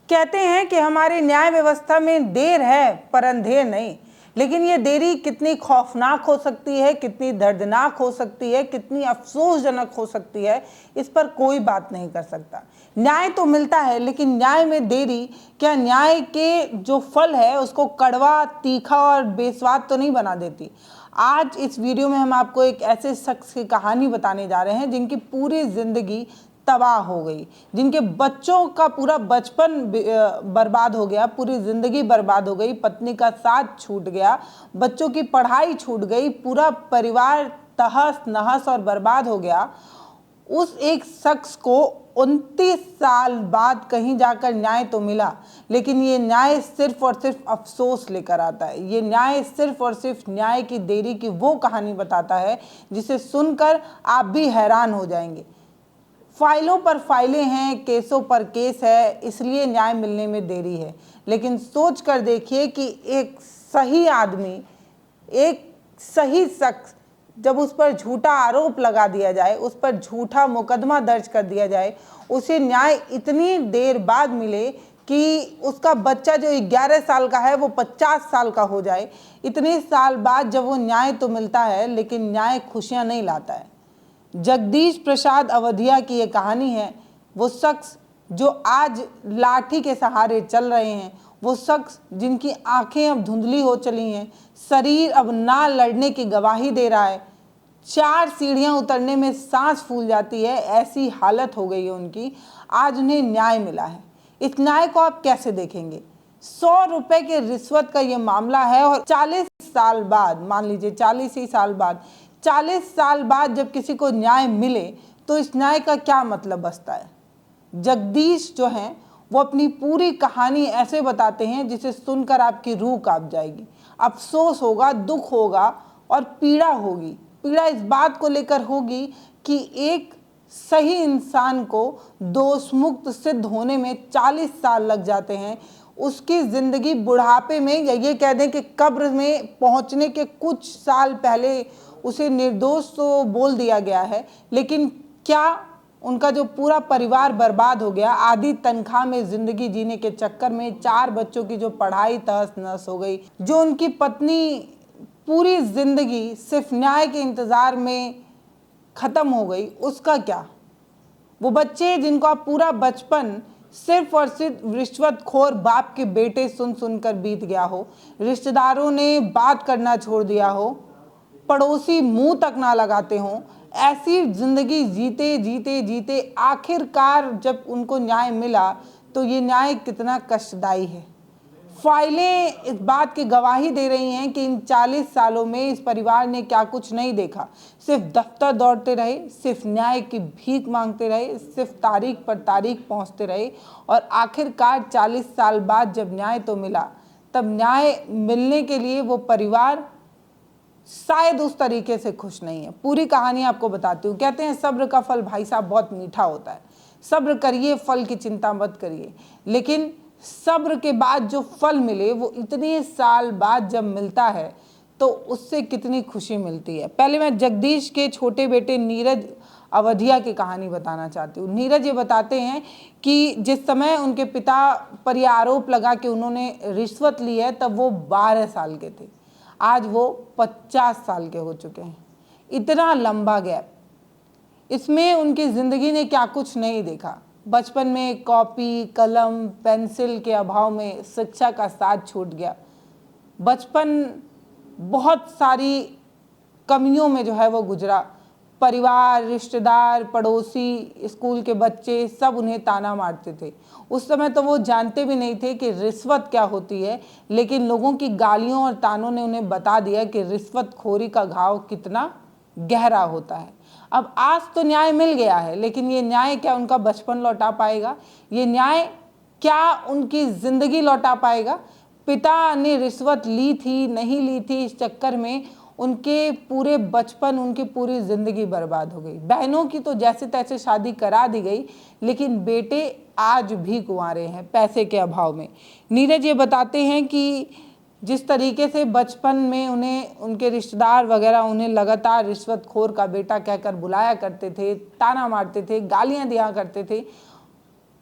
कहते हैं कि हमारे न्याय व्यवस्था में देर है पर अंधेर नहीं, लेकिन ये देरी कितनी खौफनाक हो सकती है, कितनी दर्दनाक हो सकती है, कितनी अफसोसजनक हो सकती है, इस पर कोई बात नहीं कर सकता। न्याय तो मिलता है, लेकिन न्याय में देरी क्या न्याय के जो फल है उसको कड़वा, तीखा और बेस्वाद तो नहीं बना देती। आज इस वीडियो में हम आपको एक ऐसे शख्स की कहानी बताने जा रहे हैं जिनकी पूरी जिंदगी तबाह हो गई, जिनके बच्चों का पूरा बचपन बर्बाद हो गया, पूरी ज़िंदगी बर्बाद हो गई, पत्नी का साथ छूट गया, बच्चों की पढ़ाई छूट गई, पूरा परिवार तहस नहस और बर्बाद हो गया। उस एक शख्स को 29 साल बाद कहीं जाकर न्याय तो मिला, लेकिन ये न्याय सिर्फ और सिर्फ अफसोस लेकर आता है। ये न्याय सिर्फ और सिर्फ न्याय की देरी की वो कहानी बताता है जिसे सुनकर आप भी हैरान हो जाएंगे। फाइलों पर फाइलें हैं, केसों पर केस है, इसलिए न्याय मिलने में देरी है। लेकिन सोच कर देखिए कि एक सही आदमी, एक सही शख्स, जब उस पर झूठा आरोप लगा दिया जाए, उस पर झूठा मुकदमा दर्ज कर दिया जाए, उसे न्याय इतनी देर बाद मिले कि उसका बच्चा जो 11 साल का है वो 50 साल का हो जाए। इतने साल बाद जब वो न्याय तो मिलता है, लेकिन न्याय खुशियाँ नहीं लाता है। जगदीश प्रसाद अवधिया की ये कहानी है। वो शख्स जो आज लाठी के सहारे चल रहे हैं, वो शख्स जिनकी आंखें अब धुंधली हो चली हैं, शरीर अब ना लड़ने की गवाही दे रहा है, 4 सीढ़ियां उतरने में सांस फूल जाती है, ऐसी हालत हो गई है उनकी। आज उन्हें न्याय मिला है। इस न्याय को आप कैसे देखेंगे? 100 रुपए के रिश्वत का ये मामला है और 40 साल बाद, मान लीजिए 40 ही साल बाद, 40 साल बाद जब किसी को न्याय मिले तो इस न्याय का क्या मतलब बचता है? जगदीश जो हैं वो अपनी पूरी कहानी ऐसे बताते हैं जिसे सुनकर आपकी रूह कांप जाएगी। अफसोस होगा, दुख होगा और पीड़ा होगी। पीड़ा इस बात को लेकर होगी कि एक सही इंसान को दोष मुक्त सिद्ध होने में 40 साल लग जाते हैं। उसकी ज़िंदगी बुढ़ापे में, या ये कह दें कि कब्र में पहुंचने के कुछ साल पहले उसे निर्दोष तो बोल दिया गया है, लेकिन क्या उनका जो पूरा परिवार बर्बाद हो गया, आधी तनख्वाह में ज़िंदगी जीने के चक्कर में 4 बच्चों की जो पढ़ाई तहस नहस हो गई, जो उनकी पत्नी पूरी ज़िंदगी सिर्फ न्याय के इंतज़ार में ख़त्म हो गई, उसका क्या? वो बच्चे जिनको आप पूरा बचपन सिर्फ और सिर्फ रिश्वतखोर बाप के बेटे सुन सुनकर बीत गया हो, रिश्तेदारों ने बात करना छोड़ दिया हो, पड़ोसी मुंह तक ना लगाते हों, ऐसी जिंदगी जीते जीते जीते आखिरकार जब उनको न्याय मिला तो ये न्याय कितना कष्टदायी है। फाइलें इस बात की गवाही दे रही हैं कि इन 40 सालों में इस परिवार ने क्या कुछ नहीं देखा। सिर्फ दफ्तर दौड़ते रहे, सिर्फ न्याय की भीख मांगते रहे, सिर्फ तारीख पर तारीख पहुंचते रहे और आखिरकार 40 साल बाद जब न्याय तो मिला, तब न्याय मिलने के लिए वो परिवार शायद उस तरीके से खुश नहीं है। पूरी कहानी आपको बताती हूँ। कहते हैं सब्र का फल भाई साहब बहुत मीठा होता है। सब्र करिए, फल की चिंता मत करिए। लेकिन सब्र के बाद जो फल मिले वो इतने साल बाद जब मिलता है तो उससे कितनी खुशी मिलती है। पहले मैं जगदीश के छोटे बेटे नीरज अवधिया की कहानी बताना चाहती हूँ। नीरज ये बताते हैं कि जिस समय उनके पिता पर यह आरोप लगा कि उन्होंने रिश्वत ली है, तब वो 12 साल के थे। आज वो 50 साल के हो चुके हैं। इतना लंबा गैप, इसमें उनकी ज़िंदगी ने क्या कुछ नहीं देखा। बचपन में कॉपी, कलम, पेंसिल के अभाव में शिक्षा का साथ छूट गया। बचपन बहुत सारी कमियों में जो है वो गुजरा। परिवार, रिश्तेदार, पड़ोसी, स्कूल के बच्चे सब उन्हें ताना मारते थे। उस समय तो वो जानते भी नहीं थे कि रिश्वत क्या होती है, लेकिन लोगों की गालियों और तानों ने उन्हें बता दिया कि रिश्वतखोरी का घाव कितना गहरा होता है। अब आज तो न्याय मिल गया है, लेकिन ये न्याय क्या उनका बचपन लौटा पाएगा? ये न्याय क्या उनकी ज़िंदगी लौटा पाएगा? पिता ने रिश्वत ली थी, नहीं ली थी, इस चक्कर में उनके पूरे बचपन, उनकी पूरी ज़िंदगी बर्बाद हो गई। बहनों की तो जैसे तैसे शादी करा दी गई, लेकिन बेटे आज भी कुंवारे हैं पैसे के अभाव में। नीरज ये बताते हैं कि जिस तरीके से बचपन में उन्हें उनके रिश्तेदार वगैरह उन्हें लगातार रिश्वतखोर का बेटा कहकर बुलाया करते थे, ताना मारते थे, गालियाँ दिया करते थे,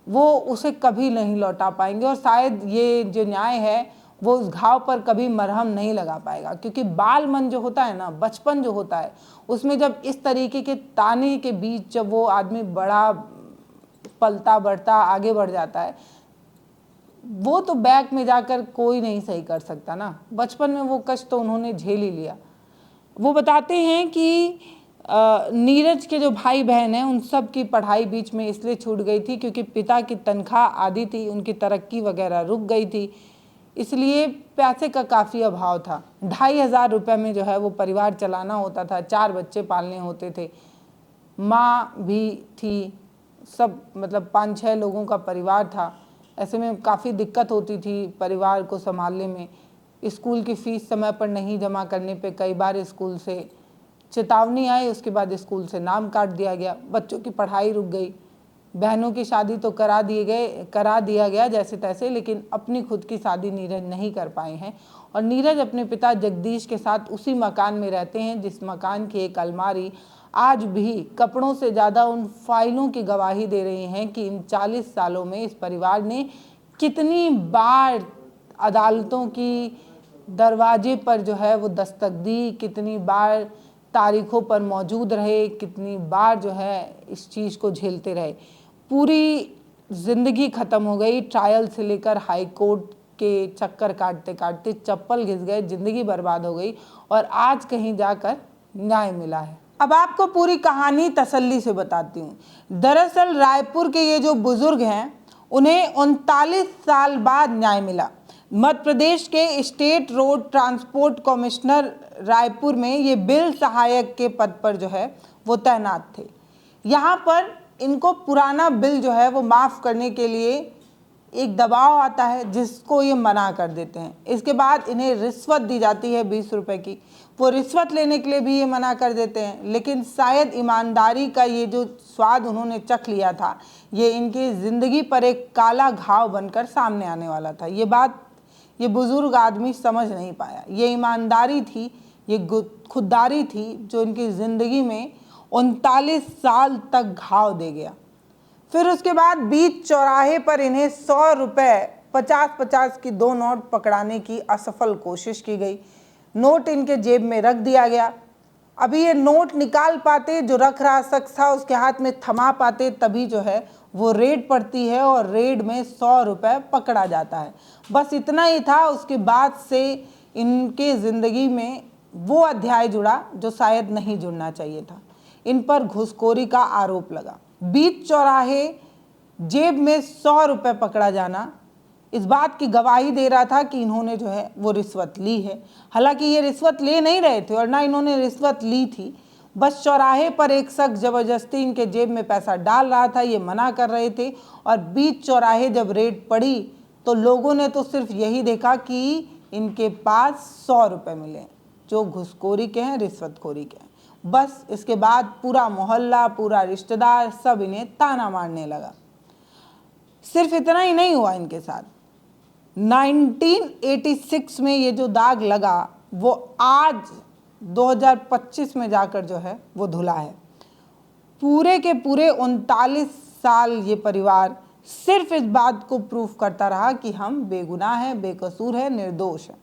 वो उसे कभी नहीं लौटा पाएंगे और शायद ये जो न्याय है वो उस घाव पर कभी मरहम नहीं लगा पाएगा। क्योंकि बाल मन जो होता है ना, बचपन जो होता है, उसमें जब इस तरीके के ताने के बीच जब वो आदमी बड़ा पलता बढ़ता आगे बढ़ जाता है, वो तो बैक में जाकर कोई नहीं सही कर सकता ना। बचपन में वो कष्ट तो उन्होंने झेल ही लिया। वो बताते हैं कि नीरज के जो भाई बहन हैं उन सब की पढ़ाई बीच में इसलिए छूट गई थी क्योंकि पिता की तनख्वाह आधी थी, उनकी तरक्की वगैरह रुक गई थी, इसलिए पैसे का काफ़ी अभाव था। 2500 रुपये में जो है वो परिवार चलाना होता था, 4 बच्चे पालने होते थे, माँ भी थी, सब मतलब 5-6 लोगों का परिवार था। ऐसे में काफ़ी दिक्कत होती थी परिवार को संभालने में। स्कूल की फ़ीस समय पर नहीं जमा करने पे कई बार स्कूल से चेतावनी आई, उसके बाद स्कूल से नाम काट दिया गया, बच्चों की पढ़ाई रुक गई, बहनों की शादी तो करा दिया गया जैसे तैसे, लेकिन अपनी खुद की शादी नीरज नहीं कर पाए हैं। और नीरज अपने पिता जगदीश के साथ उसी मकान में रहते हैं जिस मकान की एक अलमारी आज भी कपड़ों से ज़्यादा उन फाइलों की गवाही दे रही हैं कि इन 40 सालों में इस परिवार ने कितनी बार अदालतों की दरवाजे पर जो है वो दस्तक दी, कितनी बार तारीखों पर मौजूद रहे, कितनी बार जो है इस चीज़ को झेलते रहे। पूरी ज़िंदगी ख़त्म हो गई, ट्रायल से लेकर हाई कोर्ट के चक्कर काटते काटते चप्पल घिस गए, ज़िंदगी बर्बाद हो गई और आज कहीं जाकर न्याय मिला है। अब आपको पूरी कहानी तसल्ली से बताती हूँ। दरअसल रायपुर के ये जो बुजुर्ग हैं उन्हें 39 साल बाद न्याय मिला। मध्य प्रदेश के state road transport commissioner Raipur में ये बिल सहायक के पद पर जो है वो तैनात थे। यहाँ पर इनको पुराना बिल जो है वो माफ़ करने के लिए एक दबाव आता है जिसको ये मना कर देते हैं। इसके बाद इन्हें रिश्वत दी जाती है 20 रुपए की, वो रिश्वत लेने के लिए भी ये मना कर देते हैं। लेकिन शायद ईमानदारी का ये जो स्वाद उन्होंने चख लिया था, ये इनकी ज़िंदगी पर एक काला घाव बनकर सामने आने वाला था। ये बात ये बुज़ुर्ग आदमी समझ नहीं पाया। ये ईमानदारी थी, ये खुददारी थी जो इनकी ज़िंदगी में 39 साल तक घाव दे गया। फिर उसके बाद बीच चौराहे पर इन्हें 100 रुपये 50-50 की 2 नोट पकड़ाने की असफल कोशिश की गई। नोट इनके जेब में रख दिया गया। अभी ये नोट निकाल पाते, जो रख रहा शख्स था उसके हाथ में थमा पाते, तभी जो है वो रेड पड़ती है और रेड में 100 रुपये पकड़ा जाता है। बस इतना ही था। उसके बाद से इनके ज़िंदगी में वो अध्याय जुड़ा जो शायद नहीं जुड़ना चाहिए था। इन पर घूसखोरी का आरोप लगा। बीच चौराहे जेब में 100 रुपये पकड़ा जाना इस बात की गवाही दे रहा था कि इन्होंने जो है वो रिश्वत ली है। हालांकि ये रिश्वत ले नहीं रहे थे और ना इन्होंने रिश्वत ली थी, बस चौराहे पर एक शख्स ज़बरदस्ती इनके जेब में पैसा डाल रहा था, ये मना कर रहे थे। और बीच चौराहे जब रेड पड़ी तो लोगों ने तो सिर्फ यही देखा कि इनके पास 100 रुपये मिले जो घुसखोरी के हैं, रिश्वतखोरी के हैं। बस इसके बाद पूरा मोहल्ला, पूरा रिश्तेदार सब इन्हें ताना मारने लगा। सिर्फ इतना ही नहीं हुआ इनके साथ, 1986 में ये जो दाग लगा वो आज 2025 में जाकर जो है वो धुला है। पूरे के पूरे 39 साल ये परिवार सिर्फ इस बात को प्रूफ करता रहा कि हम बेगुनाह हैं, बेकसूर हैं, निर्दोष हैं।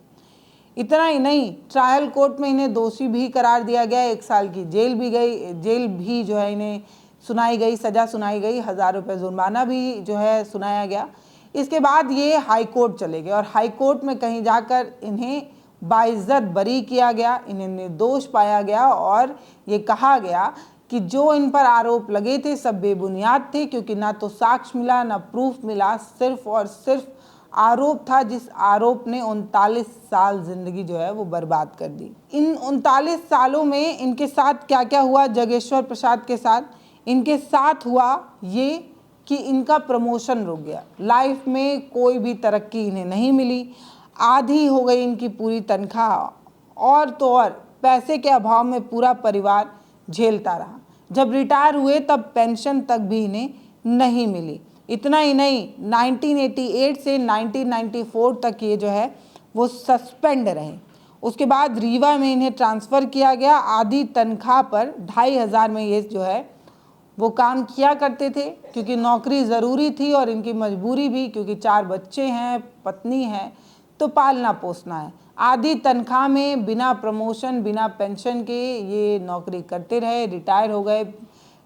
इतना ही नहीं, ट्रायल कोर्ट में इन्हें दोषी भी करार दिया गया, 1 साल की जेल भी जो है इन्हें सुनाई गई, सज़ा सुनाई गई, 1000 रुपये जुर्माना भी जो है सुनाया गया। इसके बाद ये हाई कोर्ट चले गए और हाई कोर्ट में कहीं जाकर इन्हें बाइज्जत बरी किया गया, इन्हें निर्दोष पाया गया और ये कहा गया कि जो इन पर आरोप लगे थे सब बेबुनियाद थे, क्योंकि ना तो साक्ष्य मिला, ना प्रूफ मिला, सिर्फ और सिर्फ आरोप था, जिस आरोप ने 39 साल ज़िंदगी जो है वो बर्बाद कर दी। इन 39 सालों में इनके साथ क्या क्या हुआ जगेश्वर प्रसाद के साथ? इनके साथ हुआ ये कि इनका प्रमोशन रुक गया, लाइफ में कोई भी तरक्की इन्हें नहीं मिली, आधी हो गई इनकी पूरी तनख्वाह और तो और पैसे के अभाव में पूरा परिवार झेलता रहा। जब रिटायर हुए तब पेंशन तक भी इन्हें नहीं मिली। इतना ही नहीं, 1988 से 1994 तक ये जो है वो सस्पेंड रहे। उसके बाद रीवा में इन्हें ट्रांसफ़र किया गया। आधी तनख्वाह पर 2500 में ये जो है वो काम किया करते थे क्योंकि नौकरी ज़रूरी थी और इनकी मजबूरी भी, क्योंकि 4 बच्चे हैं, पत्नी है, तो पालना पोसना है। आधी तनख्वाह में बिना प्रमोशन, बिना पेंशन के ये नौकरी करते रहे, रिटायर हो गए।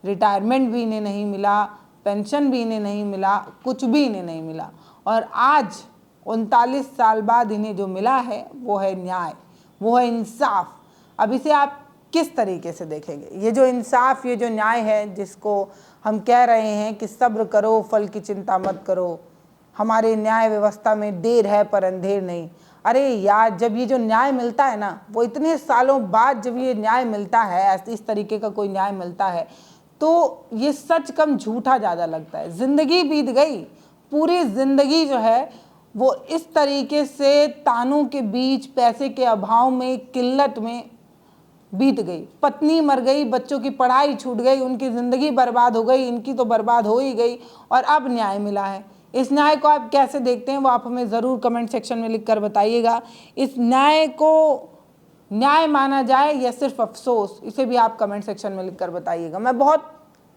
रिटायरमेंट भी इन्हें नहीं मिला, पेंशन भी इन्हें नहीं मिला, कुछ भी इन्हें नहीं मिला। और आज 39 साल बाद इन्हें जो मिला है वो है न्याय, वो है इंसाफ। अब इसे आप किस तरीके से देखेंगे? ये जो इंसाफ, ये जो न्याय है, जिसको हम कह रहे हैं कि सब्र करो, फल की चिंता मत करो, हमारे न्याय व्यवस्था में देर है पर अंधेर नहीं। अरे यार, जब ये जो न्याय मिलता है ना, वो इतने सालों बाद जब ये न्याय मिलता है, इस तरीके का कोई न्याय मिलता है, तो ये सच कम झूठा ज़्यादा लगता है। ज़िंदगी बीत गई, पूरी ज़िंदगी जो है वो इस तरीके से तानों के बीच, पैसे के अभाव में, किल्लत में बीत गई। पत्नी मर गई, बच्चों की पढ़ाई छूट गई, उनकी ज़िंदगी बर्बाद हो गई, इनकी तो बर्बाद हो ही गई, और अब न्याय मिला है। इस न्याय को आप कैसे देखते हैं वो आप हमें ज़रूर कमेंट सेक्शन में लिख कर बताइएगा। इस न्याय को न्याय माना जाए या सिर्फ अफसोस, इसे भी आप कमेंट सेक्शन में लिख कर बताइएगा। मैं बहुत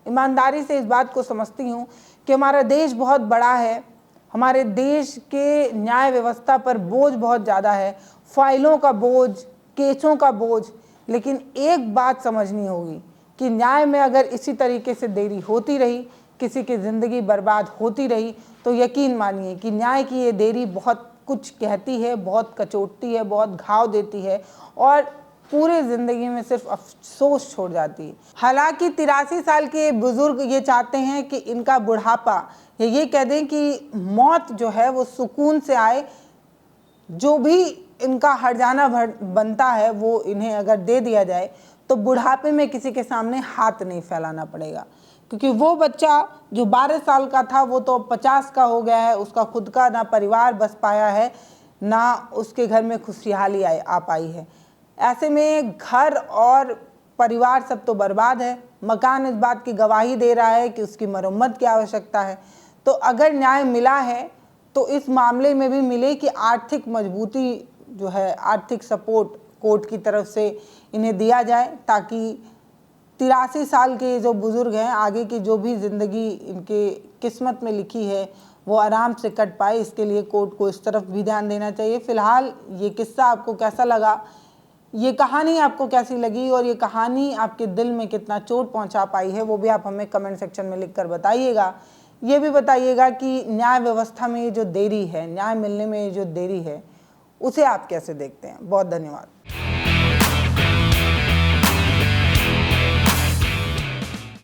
ईमानदारी से इस बात को समझती हूँ कि हमारा देश बहुत बड़ा है, हमारे देश के न्याय व्यवस्था पर बोझ बहुत ज़्यादा है, फाइलों का बोझ, केसों का बोझ। लेकिन एक बात समझनी होगी कि न्याय में अगर इसी तरीके से देरी होती रही, किसी की ज़िंदगी बर्बाद होती रही, तो यकीन मानिए कि न्याय की ये देरी बहुत कुछ कहती है, बहुत कचोटती है, बहुत घाव देती है और पूरे ज़िंदगी में सिर्फ अफसोस छोड़ जाती है। हालांकि 83 साल के बुज़ुर्ग ये चाहते हैं कि इनका बुढ़ापा, या ये कह दें कि मौत जो है वो सुकून से आए, जो भी इनका हर्जाना बनता है वो इन्हें अगर दे दिया जाए तो बुढ़ापे में किसी के सामने हाथ नहीं फैलाना पड़ेगा। क्योंकि वो बच्चा जो 12 साल का था वो तो 50 का हो गया है, उसका खुद का ना परिवार बस पाया है, ना उसके घर में खुशहाली आ पाई है। ऐसे में घर और परिवार सब तो बर्बाद है। मकान इस बात की गवाही दे रहा है कि उसकी मरम्मत की आवश्यकता है। तो अगर न्याय मिला है तो इस मामले में भी मिले कि आर्थिक मजबूती जो है, आर्थिक सपोर्ट कोर्ट की तरफ से इन्हें दिया जाए, ताकि 83 साल के जो बुज़ुर्ग हैं, आगे की जो भी ज़िंदगी इनके किस्मत में लिखी है वो आराम से कट पाए। इसके लिए कोर्ट को इस तरफ भी ध्यान देना चाहिए। फ़िलहाल ये किस्सा आपको कैसा लगा, ये कहानी आपको कैसी लगी और ये कहानी आपके दिल में कितना चोट पहुंचा पाई है, वो भी आप हमें कमेंट सेक्शन में लिख कर बताइएगा। ये भी बताइएगा कि न्याय व्यवस्था में ये जो देरी है, न्याय मिलने में ये जो देरी है, उसे आप कैसे देखते हैं। बहुत धन्यवाद।